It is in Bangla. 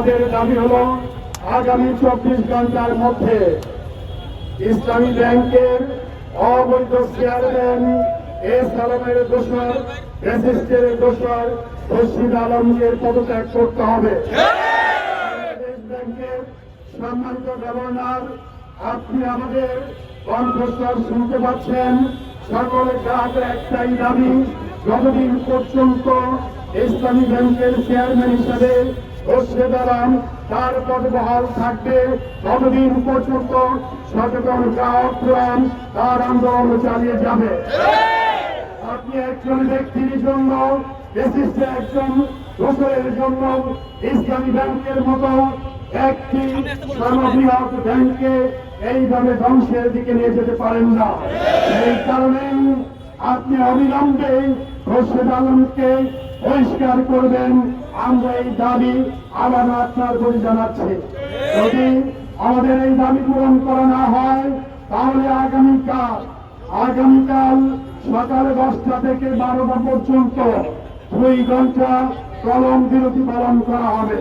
আমাদের দাবি হলো আগামী 24 ঘন্টার মধ্যে ইসলামী ব্যাংকের অবৈধ চেয়ারম্যান এস আলমের দোষর, রেজিস্ট্রের দোষর রশিদ আলমকে পদত্যাগ করতে হবে। বাংলাদেশ ব্যাংকের সম্মানিত গভর্নর, আপনি আমাদের কণ্ঠস্বর শুনতে পাচ্ছেন। সকল গ্রাহকের একটাই দাবি, যতদিন পর্যন্ত ইসলামী ব্যাংকের চেয়ারম্যান হিসাবে রশিদ আলম তার পদ বহাল থাকবে, ততদিন পর্যন্ত সচেতন গ্রাহকরা তার আন্দোলন চালিয়ে যাবে। আপনি একজন ব্যক্তির জন্য, বিশিষ্ট একজন দোষরের জন্য ইসলামী ব্যাংকের মতো একটি সর্ববৃহৎ ব্যাংককে এইভাবে ধ্বংসের দিকে নিয়ে যেতে পারেন না। এই কারণে আপনি অবিলম্বে রশিদ আলমকে বহিষ্কার করবেন। আমরা এই দাবি আবার আপনার প্রতি জানাচ্ছি। যদি আমাদের এই দাবি পূরণ করা না হয়, তাহলে আগামীকাল সকাল 10টা থেকে 12টা পর্যন্ত 2 ঘন্টা চরম বিরতি পালন করা হবে।